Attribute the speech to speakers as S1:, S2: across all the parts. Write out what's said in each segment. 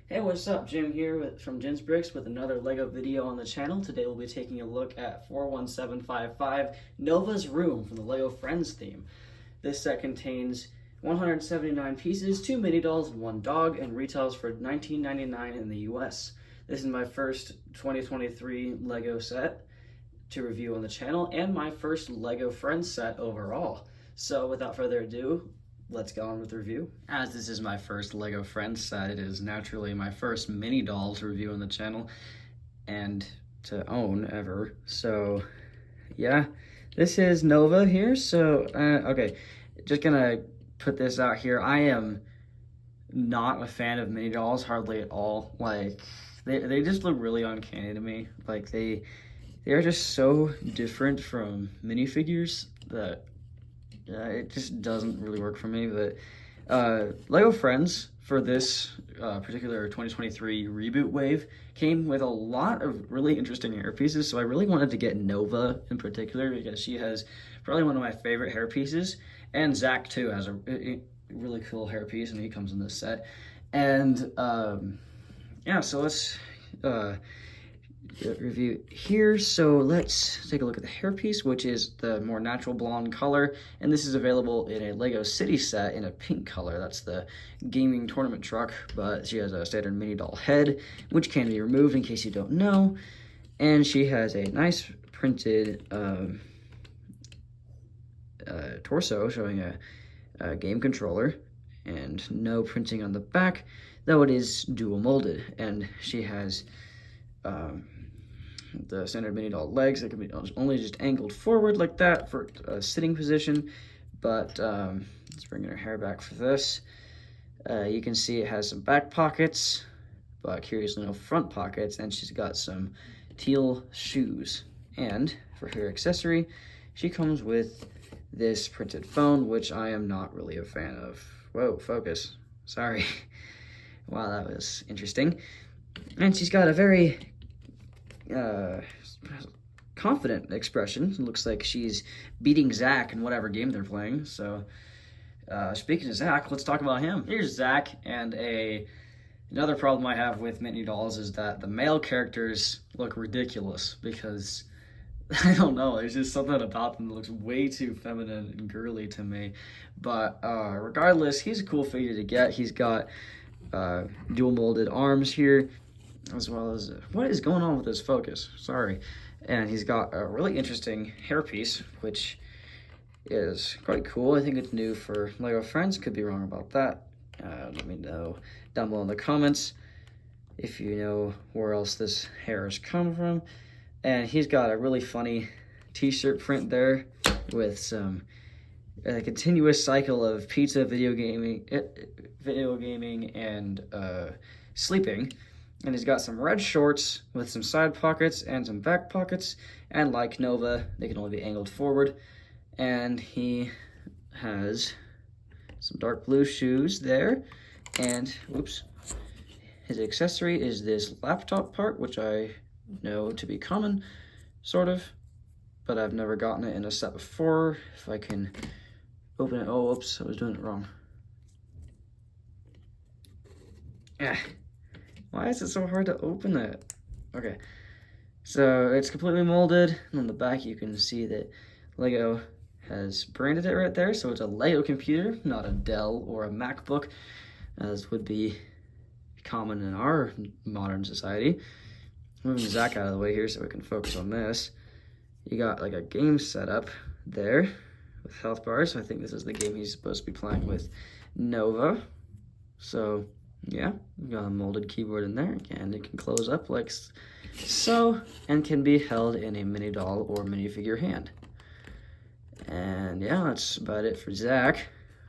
S1: Hey, what's up? Jim here from Jim's Bricks with another LEGO video on the channel. Today we'll be taking a look at 41755 Nova's Room from the LEGO Friends theme. This set contains 179 pieces, 2 mini dolls, and 1 dog, and retails for $19.99 in the US. This is my first 2023 LEGO set to review on the channel, and my first LEGO Friends set overall. So without further ado, let's go on with the review. As this is my first LEGO Friends set, it is naturally my first mini doll to review on the channel and to own ever. So yeah, this is Nova here. So okay, just gonna put this out here. I am not a fan of mini dolls, hardly at all. Like they just look really uncanny to me. Like they are just so different from minifigures that it just doesn't really work for me. But LEGO Friends for this particular 2023 reboot wave came with a lot of really interesting hair pieces. So I really wanted to get Nova in particular because she has probably one of my favorite hair pieces, and Zach too has a really cool hair piece, and he comes in this set. And yeah, so let's review here. So let's take a look at the hairpiece, which is the more natural blonde color, and this is available in a Lego City set in a pink color. That's the gaming tournament truck, but she has a standard mini doll head, which can be removed in case you don't know, and she has a nice printed torso showing a game controller, and no printing on the back, though it is dual molded, and she has the standard mini doll legs that can be only just angled forward like that for a sitting position. But let's bring her hair back for this. You can see it has some back pockets, but curiously no front pockets, and she's got some teal shoes. And for her accessory, she comes with this printed phone, which I am not really a fan of. Whoa, focus. Sorry. Wow, that was interesting. And she's got a very confident expression. It looks like she's beating Zach in whatever game they're playing. So speaking of Zach, let's talk about him. Here's Zach, and another problem I have with mini dolls is that the male characters look ridiculous because I don't know, there's just something about them that looks way too feminine and girly to me. But regardless, he's a cool figure to get. He's got dual molded arms here, as well as what is going on with his focus? Sorry. And he's got a really interesting hairpiece, which is quite cool. I think it's new for LEGO Friends. Could be wrong about that. Let me know down below in the comments if you know where else this hair has come from. And he's got a really funny t-shirt print there with some a continuous cycle of pizza, video gaming, and sleeping. And he's got some red shorts with some side pockets and some back pockets. And like Nova, they can only be angled forward. And he has some dark blue shoes there. And, whoops, his accessory is this laptop part, which I know to be common, sort of. But I've never gotten it in a set before. If I can open it. Oh, whoops, I was doing it wrong. Yeah. Why is it so hard to open that? Okay, so it's completely molded, and on the back you can see that LEGO has branded it right there, so it's a LEGO computer, not a Dell or a MacBook, as would be common in our modern society. Moving Zach out of the way here so we can focus on this. You got like a game setup there with health bars, so I think this is the game he's supposed to be playing with Nova. So yeah, we've got a molded keyboard in there, and it can close up like so, and can be held in a mini doll or minifigure hand. And yeah, that's about it for Zach.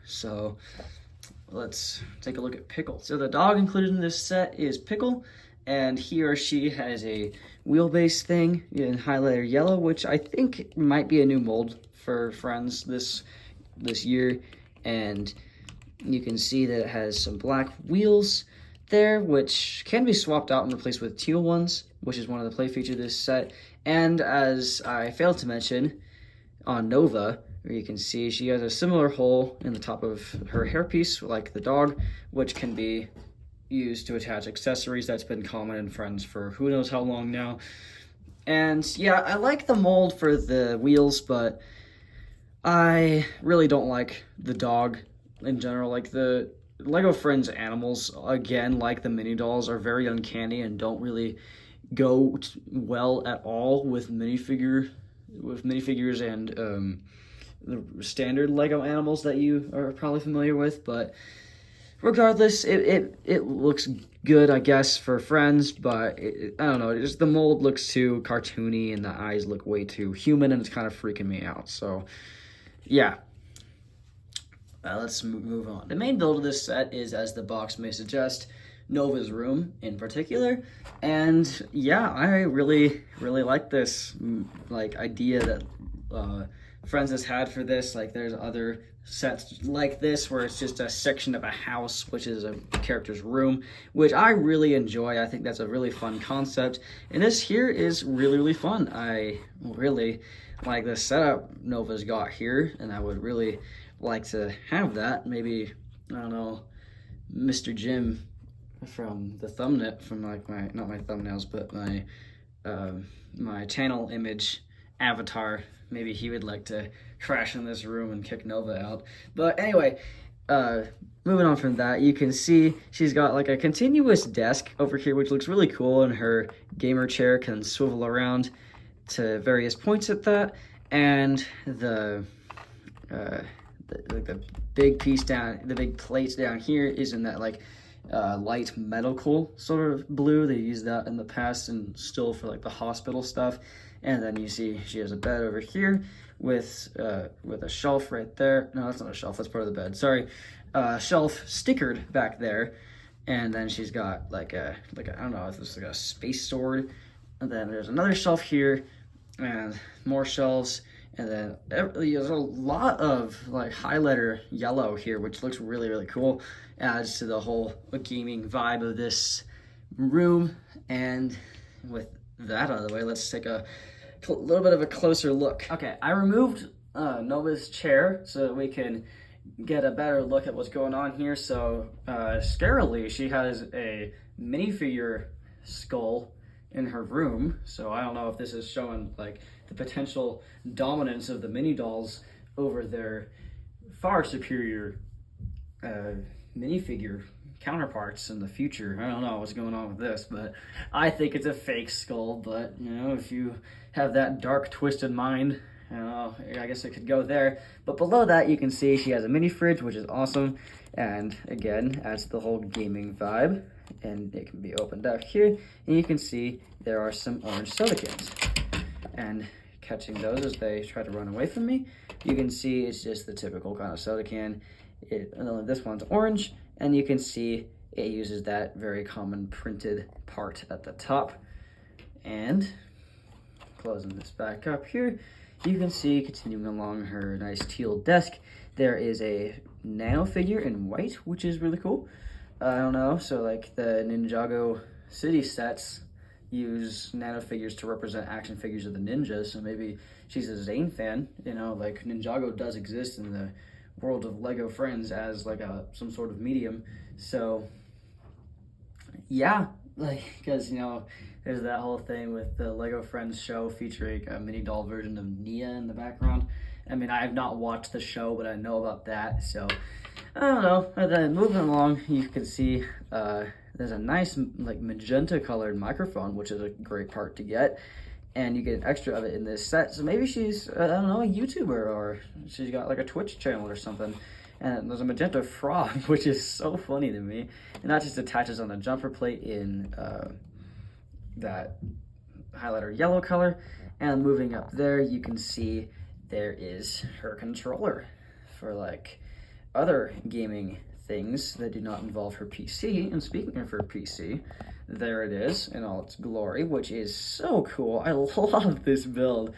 S1: So let's take a look at Pickle. So the dog included in this set is Pickle, and he or she has a wheelbase thing in highlighter yellow, which I think might be a new mold for Friends this year. And you can see that it has some black wheels there, which can be swapped out and replaced with teal ones, which is one of the play features of this set. And as I failed to mention, on Nova, where you can see she has a similar hole in the top of her hairpiece like the dog, which can be used to attach accessories. That's been common in Friends for who knows how long now. And yeah, I like the mold for the wheels, but I really don't like the dog in general. Like the Lego Friends animals, again, like the mini dolls, are very uncanny and don't really go well at all with minifigures and the standard Lego animals that you are probably familiar with. But regardless, it looks good, I guess, for Friends, but I don't know, just the mold looks too cartoony and the eyes look way too human, and it's kind of freaking me out. So yeah, let's move on. The main build of this set is, as the box may suggest, Nova's room in particular. And yeah, I really like this like idea that Friends has had for this. Like, there's other sets like this where it's just a section of a house, which is a character's room, which I really enjoy. I think that's a really fun concept, and this here is really fun. I really like the setup Nova's got here, and I would really like to have that. Maybe, I don't know, Mr. Jim from the thumbnail, from like my, not my thumbnails, but my my channel image avatar, maybe he would like to crash in this room and kick Nova out. But anyway, moving on from that, you can see she's got like a continuous desk over here, which looks really cool, and her gamer chair can swivel around to various points at that. And the big piece down, the big plates down here is in that like light medical sort of blue. They used that in the past and still for like the hospital stuff. And then you see she has a bed over here with a shelf right there. No, that's not a shelf, that's part of the bed, sorry. Shelf stickered back there. And then she's got like a I don't know if it's like a space sword. And then there's another shelf here and more shelves. And then there's a lot of like highlighter yellow here, which looks really cool. Adds to the whole gaming vibe of this room. And with that out of the way, let's take a little bit of a closer look. Okay, I removed Nova's chair so that we can get a better look at what's going on here. So scarily, she has a minifigure skull in her room. So I don't know if this is showing like the potential dominance of the mini dolls over their far superior minifigure counterparts in the future. I don't know what's going on with this, but I think it's a fake skull. But you know, if you have that dark twisted mind, you know, I guess it could go there. But below that, you can see she has a mini fridge, which is awesome, and again adds the whole gaming vibe. And it can be opened up here, and you can see there are some orange soda cans. And catching those as they try to run away from me, you can see it's just the typical kind of soda can. This one's orange, and you can see it uses that very common printed part at the top. And closing this back up here, you can see, continuing along her nice teal desk, there is a Nano figure in white, which is really cool. I don't know, so like the Ninjago city sets use Nano figures to represent action figures of the ninjas, so maybe she's a Zane fan. You know, like Ninjago does exist in the world of Lego Friends as like some sort of medium. So yeah, like, because you know, there's that whole thing with the Lego Friends show featuring a mini doll version of Nia in the background. I mean, I have not watched the show, but I know about that, so I don't know. And then moving along, you can see there's a nice like magenta colored microphone, which is a great part to get, and you get an extra of it in this set. So maybe she's, I don't know, a YouTuber, or she's got like a Twitch channel or something. And there's a magenta frog, which is so funny to me, and that just attaches on the jumper plate in that highlighter yellow color. And moving up there, you can see there is her controller for like other gaming things that do not involve her PC. And speaking of her PC, there it is in all its glory, which is so cool. I love this build.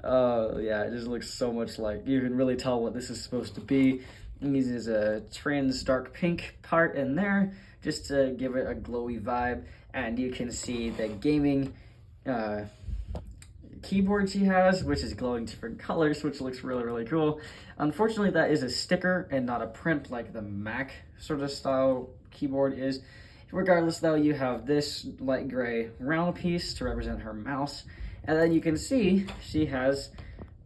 S1: Yeah, it just looks so much like, you can really tell what this is supposed to be. It uses a trans dark pink part in there just to give it a glowy vibe. And you can see the gaming keyboard she has, which is glowing different colors, which looks really cool. Unfortunately, that is a sticker and not a print like the Mac sort of style keyboard is. Regardless, though, you have this light gray round piece to represent her mouse, and then you can see she has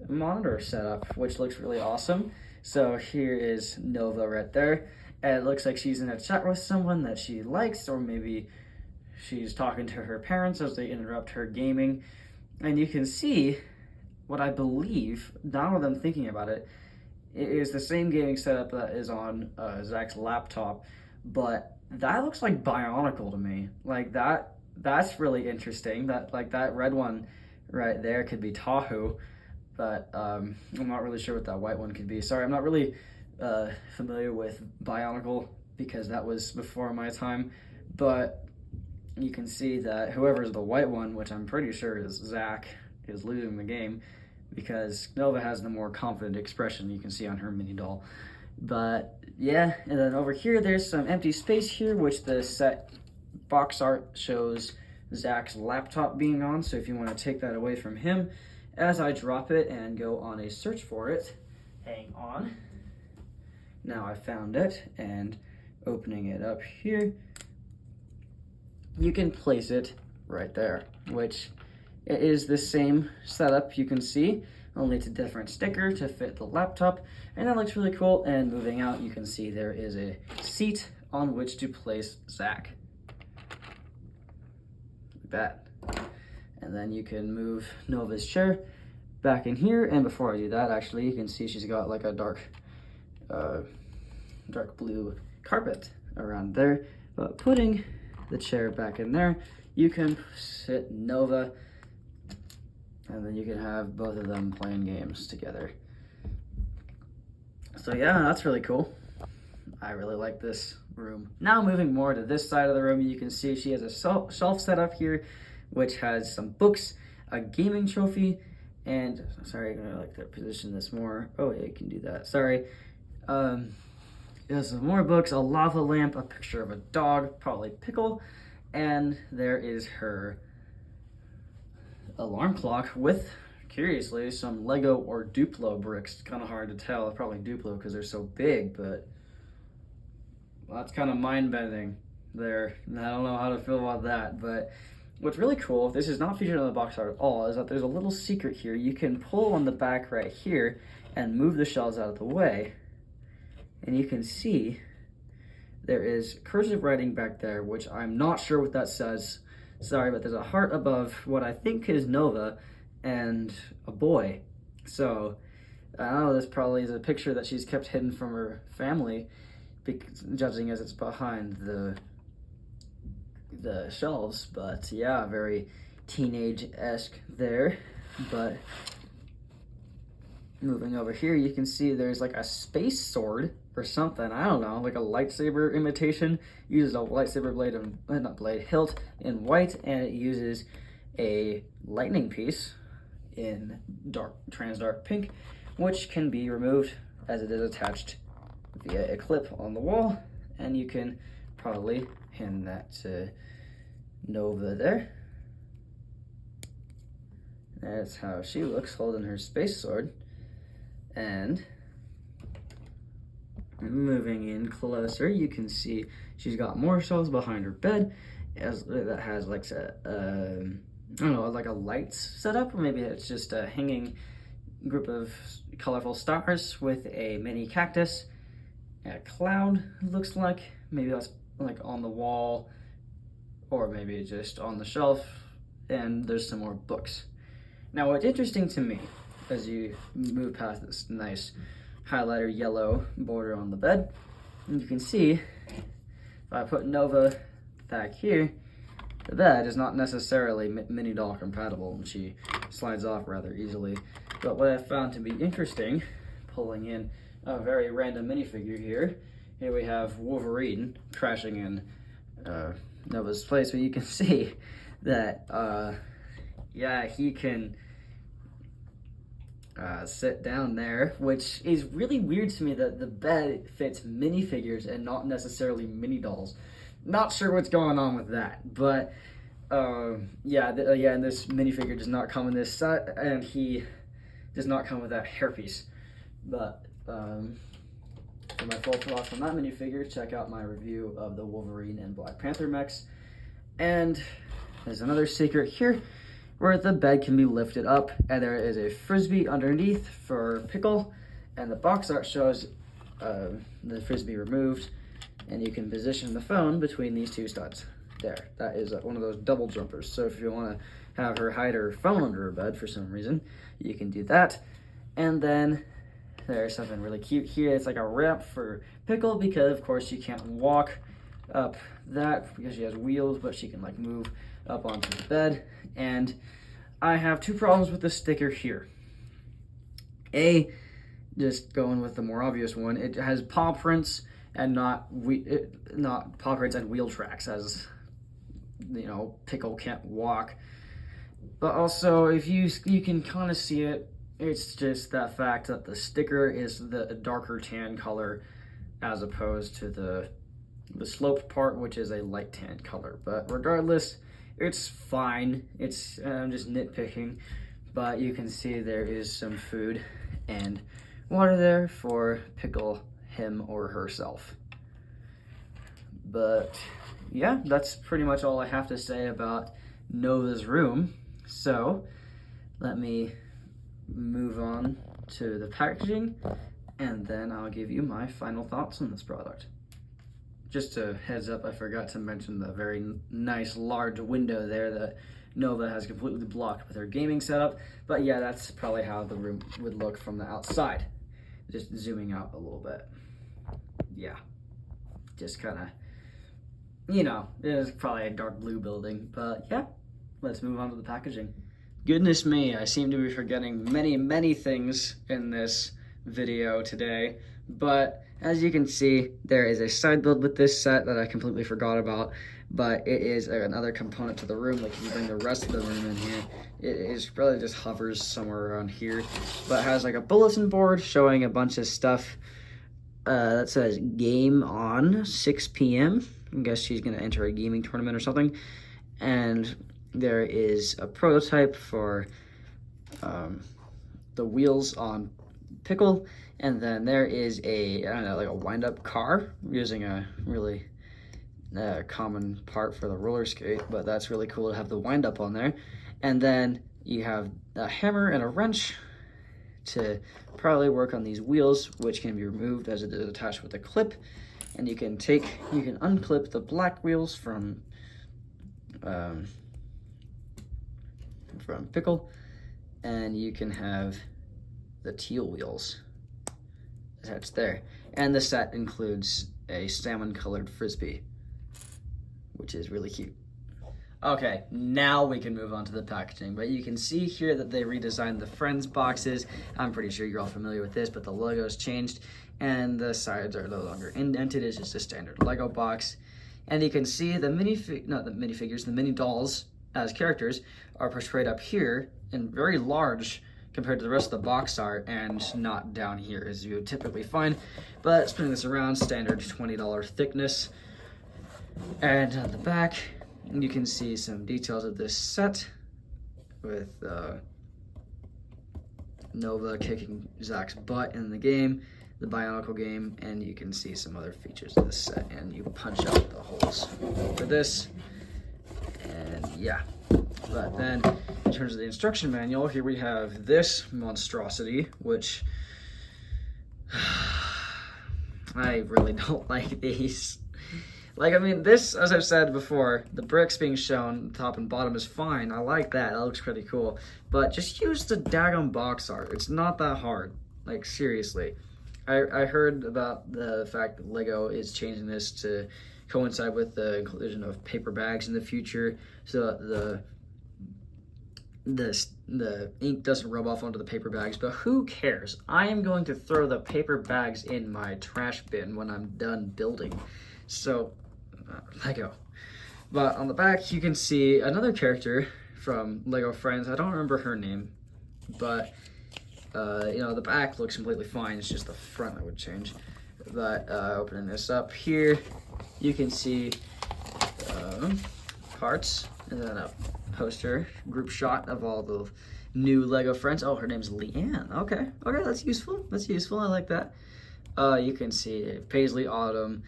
S1: a monitor set up, which looks really awesome. So here is Nova right there, and it looks like she's in a chat with someone that she likes, or maybe she's talking to her parents as they interrupt her gaming. And you can see what I believe, now that I'm thinking about it, it is the same gaming setup that is on Zach's laptop, but that looks like Bionicle to me. Like that's really interesting. That red one right there could be Tahoe, but I'm not really sure what that white one could be. Sorry, I'm not really familiar with Bionicle because that was before my time, but you can see that whoever's the white one, which I'm pretty sure is Zach, is losing the game because Nova has the more confident expression you can see on her mini doll. But yeah, and then over here there's some empty space here, which the set box art shows Zach's laptop being on, so if you want to take that away from him, as I drop it and go on a search for it, hang on. Now I found it, and opening it up here, you can place it right there, which it is the same setup you can see, only it's a different sticker to fit the laptop, and that looks really cool. And moving out, you can see there is a seat on which to place Zach. Like that. And then you can move Nova's chair back in here, and before I do that, actually, you can see she's got like a dark blue carpet around there. But putting the chair back in there, you can sit Nova, and then you can have both of them playing games together. So yeah, that's really cool. I really like this room. Now moving more to this side of the room, you can see she has a shelf set up here, which has some books, a gaming trophy, and sorry, I like to position this more. Oh yeah, you can do that. Sorry. There's some more books, a lava lamp, a picture of a dog, probably Pickle, and there is her alarm clock with, curiously, some Lego or Duplo bricks. It's kind of hard to tell. Probably Duplo because they're so big, but well, that's kind of mind-bending there. And I don't know how to feel about that, but what's really cool, this is not featured on the box art at all, is that there's a little secret here. You can pull on the back right here and move the shelves out of the way, and you can see there is cursive writing back there, which I'm not sure what that says. Sorry, but there's a heart above what I think is Nova and a boy. So, I don't know, this probably is a picture that she's kept hidden from her family, judging as it's behind the shelves. But yeah, very teenage-esque there. But moving over here, you can see there's like a space sword or something, I don't know, like a lightsaber imitation. Uses a lightsaber blade, not blade, hilt in white, and it uses a lightning piece in trans dark pink, which can be removed as it is attached via a clip on the wall, and you can probably hand that to Nova there. That's how she looks holding her space sword. And moving in closer, you can see she's got more shelves behind her bed that has like I don't know, like a lights setup, or maybe it's just a hanging group of colorful stars with a mini cactus, a cloud, looks like. Maybe that's like on the wall, or maybe just on the shelf, and there's some more books. Now, what's interesting to me, as you move past this nice highlighter yellow border on the bed, and you can see, if I put Nova back here, the bed is not necessarily mini doll compatible, and she slides off rather easily. But what I found to be interesting, pulling in a very random minifigure here we have Wolverine crashing in Nova's place, but you can see that, yeah, he can sit down there, which is really weird to me that the bed fits minifigures and not necessarily mini dolls. Not sure what's going on with that, but yeah, and this minifigure does not come in this set, and he does not come with that hairpiece. But For my full thoughts on that minifigure, check out my review of the Wolverine and Black Panther mechs. And there's another secret here where the bed can be lifted up, and there is a frisbee underneath for Pickle, and the box art shows the frisbee removed, and you can position the phone between these two studs. There, that is one of those double jumpers. So if you want to have her hide her phone under her bed for some reason, you can do that. And then there's something really cute here. It's like a ramp for Pickle because, of course, she can't walk up that because she has wheels, but she can like move up onto the bed. And I have two problems with the sticker here. Just going with the more obvious one, it has paw prints and not paw prints and wheel tracks, as you know, Pickle can't walk. But also, if you can kind of see it, it's just that fact that the sticker is the darker tan color as opposed to the sloped part, which is a light tan color. But regardless, it's fine. I'm just nitpicking, but you can see there is some food and water there for Pickle, him or herself. But yeah, that's pretty much all I have to say about Nova's room. So let me move on to the packaging, and then I'll give you my final thoughts on this product. Just a heads up, I forgot to mention the very nice large window there that Nova has completely blocked with her gaming setup. But yeah, that's probably how the room would look from the outside. Just zooming out a little bit. Yeah, just kind of, you know, it is probably a dark blue building, but yeah, let's move on to the packaging. Goodness me, I seem to be forgetting many things in this video today, but as you can see, there is a side build with this set that I completely forgot about, but it is another component to the room. Like if you bring the rest of the room in here, it is really just hovers somewhere around here, but it has like a bulletin board showing a bunch of stuff that says game on 6 p.m. I guess she's gonna enter a gaming tournament or something. And there is a prototype for the wheels on Pickle, and then there is a, I don't know, like a wind-up car using a really common part for the roller skate, but that's really cool to have the wind-up on there. And then you have a hammer and a wrench to probably work on these wheels, which can be removed as it is attached with a clip. And you can unclip the black wheels from Pickle, and you can have the teal wheels attached there. And the set includes a salmon colored frisbee, which is really cute. Okay, now we can move on to the packaging, but you can see here that they redesigned the Friends boxes. I'm pretty sure you're all familiar with this, but the logo's changed and the sides are no longer indented. It's just a standard Lego box. And you can see the the mini dolls as characters are portrayed up here in very large compared to the rest of the box art, and not down here as you would typically find. But spinning this around, standard $20 thickness. And on the back, you can see some details of this set with Nova kicking Zach's butt in the game, the Bionicle game, and you can see some other features of this set, and you punch out the holes for this, and yeah. But then in terms of the instruction manual, here we have this monstrosity, which I really don't like these. Like, I mean, this, as I've said before, the bricks being shown top and bottom is fine. I like that. That looks pretty cool. But just use the daggone box art. It's not that hard. Like, seriously. I heard about the fact that Lego is changing this to coincide with the inclusion of paper bags in the future, so that the ink doesn't rub off onto the paper bags. But who cares? I am going to throw the paper bags in my trash bin when I'm done building. So, Lego. But on the back, you can see another character from Lego Friends. I don't remember her name, but you know, the back looks completely fine. It's just the front that would change. But opening this up here, you can see parts, and then a poster group shot of all the new Lego Friends. Oh, her name's Leanne. Okay, that's useful. That's useful. I like that. You can see Paisley, Autumn,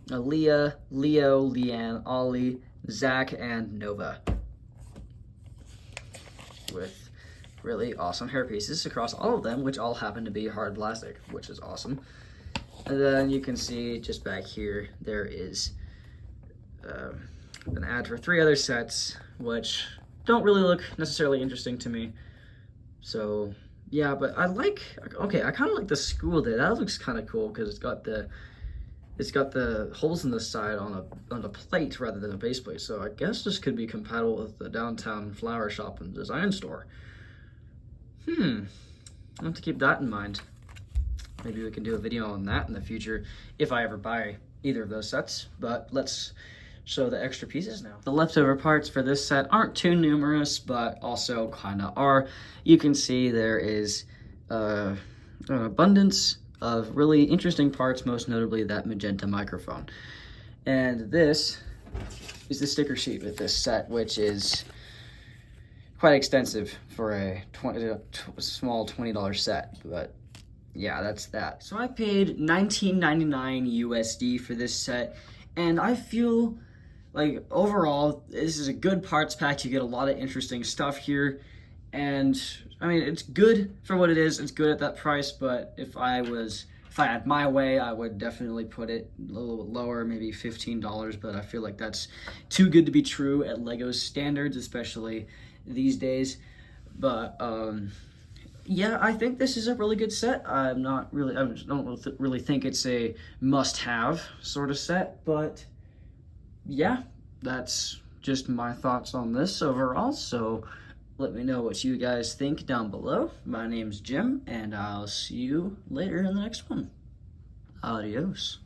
S1: Aaliyah, Leo, Leanne, Ollie, Zach, and Nova, with really awesome hair pieces across all of them, which all happen to be hard plastic, which is awesome. And then you can see just back here, there is an ad for 3 other sets, which don't really look necessarily interesting to me. So yeah, but I kind of like the school day. That looks kind of cool because it's got the holes in the side on a plate rather than a base plate. So I guess this could be compatible with the downtown flower shop and design store. I'll have to keep that in mind. Maybe we can do a video on that in the future if I ever buy either of those sets. But let's show the extra pieces now. The leftover parts for this set aren't too numerous, but also kind of are. You can see there is an abundance of really interesting parts, most notably that magenta microphone. And this is the sticker sheet with this set, which is quite extensive for a small $20 set, but yeah, that's that. So I paid $19.99 USD for this set, and I feel like overall this is a good parts pack. You get a lot of interesting stuff here, and I mean, it's good for what it is. It's good at that price, but if I had my way, I would definitely put it a little bit lower, maybe $15, but I feel like that's too good to be true at LEGO's standards, especially these days. But yeah, I think this is a really good set. I don't really think it's a must-have sort of set, but yeah, that's just my thoughts on this overall. So let me know what you guys think down below. My name's Jim, and I'll see you later in the next one. Adios.